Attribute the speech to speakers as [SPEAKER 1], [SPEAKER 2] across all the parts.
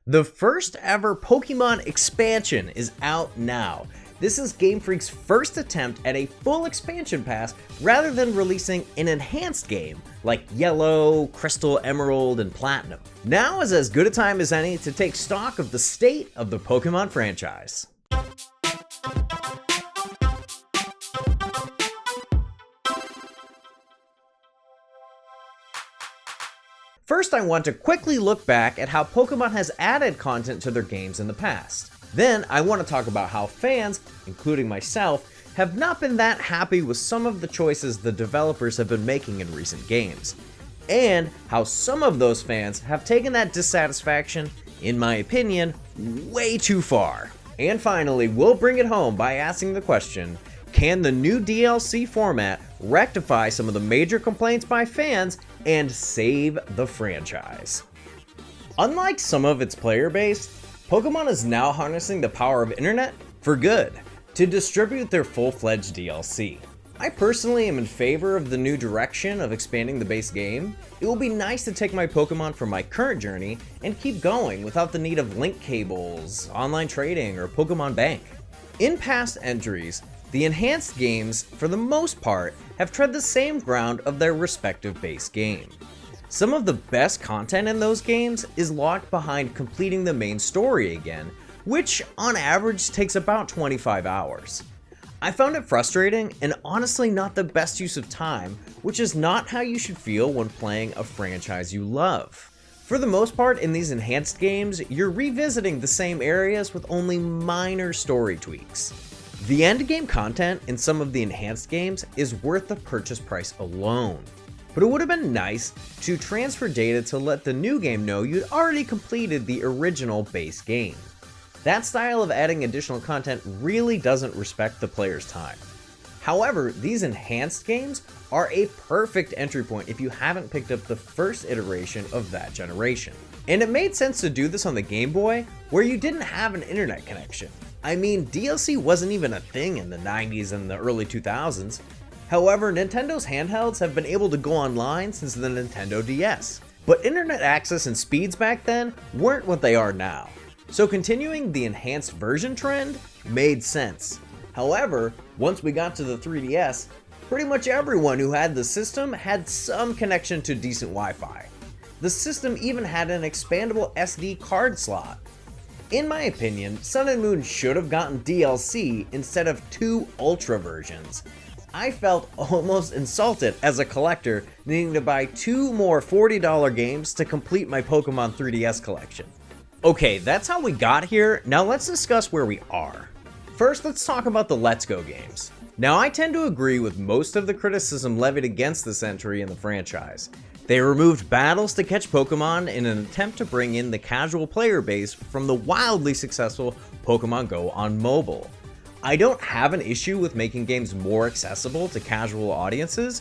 [SPEAKER 1] The first ever Pokemon expansion is out now. This is Game Freak's first attempt at a full expansion pass rather than releasing an enhanced game like Yellow, Crystal, Emerald, and Platinum. Now is as good a time as any to take stock of the state of the Pokemon franchise. First, I want to quickly look back at how Pokemon has added content to their games in the past. Then, I want to talk about how fans, including myself, have not been that happy with some of the choices the developers have been making in recent games, and how some of those fans have taken that dissatisfaction, in my opinion, way too far. And finally, we'll bring it home by asking the question, can the new DLC format rectify some of the major complaints by fans and save the franchise? Unlike some of its player base, Pokemon is now harnessing the power of internet for good to distribute their full-fledged DLC. I personally am in favor of the new direction of expanding the base game. It will be nice to take my Pokemon from my current journey and keep going without the need of link cables, online trading, or Pokemon Bank. In past entries, the enhanced games, for the most part, have tread the same ground of their respective base game. Some of the best content in those games is locked behind completing the main story again, which on average takes about 25 hours. I found it frustrating and honestly not the best use of time, which is not how you should feel when playing a franchise you love. For the most part in these enhanced games, you're revisiting the same areas with only minor story tweaks. The endgame content in some of the enhanced games is worth the purchase price alone, but it would have been nice to transfer data to let the new game know you'd already completed the original base game. That style of adding additional content really doesn't respect the player's time. However, these enhanced games are a perfect entry point if you haven't picked up the first iteration of that generation. And it made sense to do this on the Game Boy, where you didn't have an internet connection. I mean, DLC wasn't even a thing in the 90s and the early 2000s. However, Nintendo's handhelds have been able to go online since the Nintendo DS. But internet access and speeds back then weren't what they are now. So continuing the enhanced version trend made sense. However, once we got to the 3DS, pretty much everyone who had the system had some connection to decent Wi-Fi. The system even had an expandable SD card slot. In my opinion, Sun and Moon should have gotten DLC instead of 2 Ultra versions. I felt almost insulted as a collector needing to buy 2 more $40 games to complete my Pokemon 3DS collection. Okay, that's how we got here. Now let's discuss where we are. First, let's talk about the Let's Go games. Now, I tend to agree with most of the criticism levied against this entry in the franchise. They removed battles to catch Pokemon in an attempt to bring in the casual player base from the wildly successful Pokemon Go on mobile. I don't have an issue with making games more accessible to casual audiences,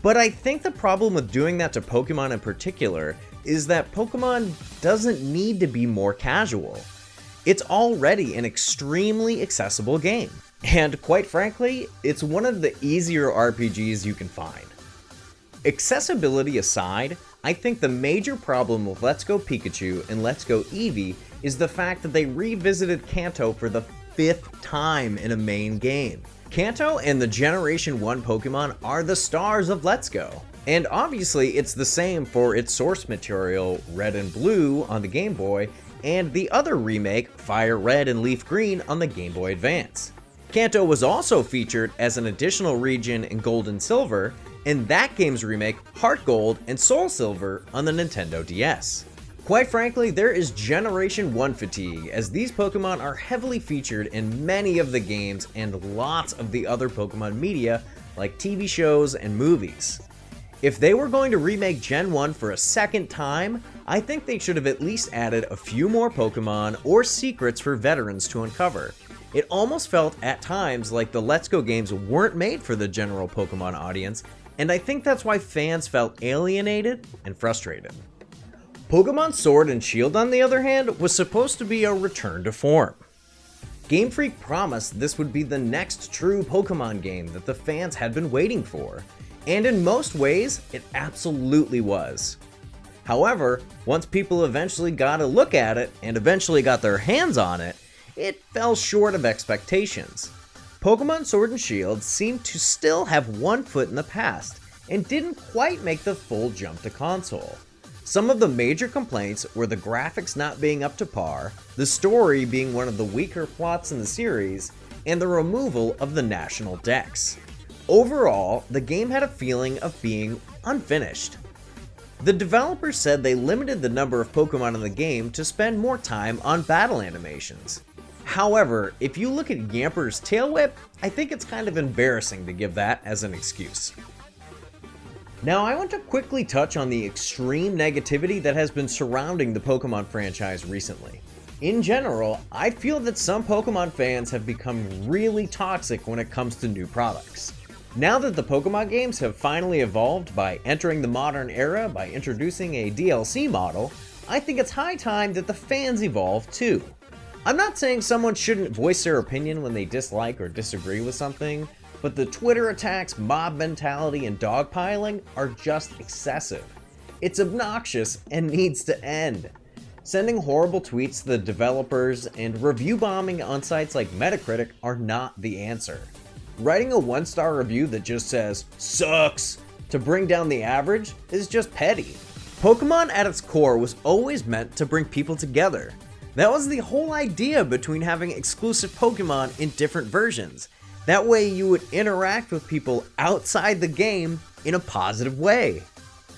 [SPEAKER 1] but I think the problem with doing that to Pokemon in particular is that Pokemon doesn't need to be more casual. It's already an extremely accessible game, and quite frankly, it's one of the easier RPGs you can find. Accessibility aside, I think the major problem with Let's Go Pikachu and Let's Go Eevee is the fact that they revisited Kanto for the 5th time in a main game. Kanto and the Generation 1 Pokemon are the stars of Let's Go. And obviously it's the same for its source material, Red and Blue on the Game Boy, and the other remake, Fire Red and Leaf Green on the Game Boy Advance. Kanto was also featured as an additional region in Gold and Silver, and that game's remake, Heart Gold and Soul Silver on the Nintendo DS. Quite frankly, there is Generation 1 fatigue, as these Pokemon are heavily featured in many of the games and lots of the other Pokemon media, like TV shows and movies. If they were going to remake Gen 1 for a second time, I think they should have at least added a few more Pokemon or secrets for veterans to uncover. It almost felt at times like the Let's Go games weren't made for the general Pokemon audience, and I think that's why fans felt alienated and frustrated. Pokemon Sword and Shield, on the other hand, was supposed to be a return to form. Game Freak promised this would be the next true Pokemon game that the fans had been waiting for, and in most ways, it absolutely was. However, once people eventually got a look at it and eventually got their hands on it, it fell short of expectations. Pokemon Sword and Shield seemed to still have one foot in the past and didn't quite make the full jump to console. Some of the major complaints were the graphics not being up to par, the story being one of the weaker plots in the series, and the removal of the national dex. Overall, the game had a feeling of being unfinished. The developers said they limited the number of Pokemon in the game to spend more time on battle animations. However, if you look at Yamper's Tail Whip, I think it's kind of embarrassing to give that as an excuse. Now, I want to quickly touch on the extreme negativity that has been surrounding the Pokemon franchise recently. In general, I feel that some Pokemon fans have become really toxic when it comes to new products. Now that the Pokemon games have finally evolved by entering the modern era by introducing a DLC model, I think it's high time that the fans evolve too. I'm not saying someone shouldn't voice their opinion when they dislike or disagree with something, but the Twitter attacks, mob mentality, and dogpiling are just excessive. It's obnoxious and needs to end. Sending horrible tweets to the developers and review bombing on sites like Metacritic are not the answer. Writing a 1-star review that just says, "sucks," to bring down the average is just petty. Pokemon at its core was always meant to bring people together. That was the whole idea between having exclusive Pokemon in different versions. That way you would interact with people outside the game in a positive way.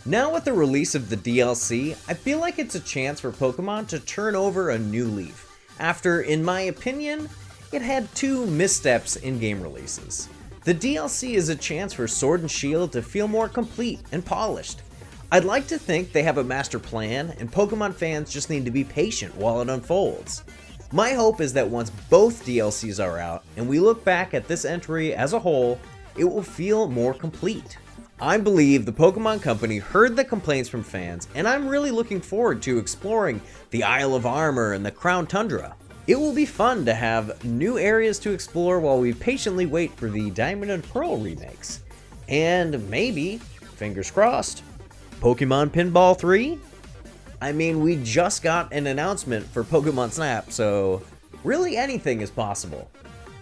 [SPEAKER 1] Now with the release of the DLC, I feel like it's a chance for Pokemon to turn over a new leaf, after, in my opinion, it had 2 missteps in game releases. The DLC is a chance for Sword and Shield to feel more complete and polished. I'd like to think they have a master plan, and Pokemon fans just need to be patient while it unfolds. My hope is that once both DLCs are out, and we look back at this entry as a whole, it will feel more complete. I believe the Pokemon Company heard the complaints from fans, and I'm really looking forward to exploring the Isle of Armor and the Crown Tundra. It will be fun to have new areas to explore while we patiently wait for the Diamond and Pearl remakes. And maybe, fingers crossed, Pokemon Pinball 3? I mean, we just got an announcement for Pokemon Snap, so really anything is possible.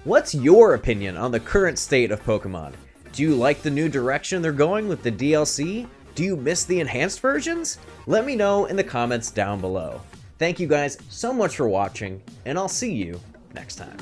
[SPEAKER 1] What's your opinion on the current state of Pokemon? Do you like the new direction they're going with the DLC? Do you miss the enhanced versions? Let me know in the comments down below. Thank you guys so much for watching, and I'll see you next time.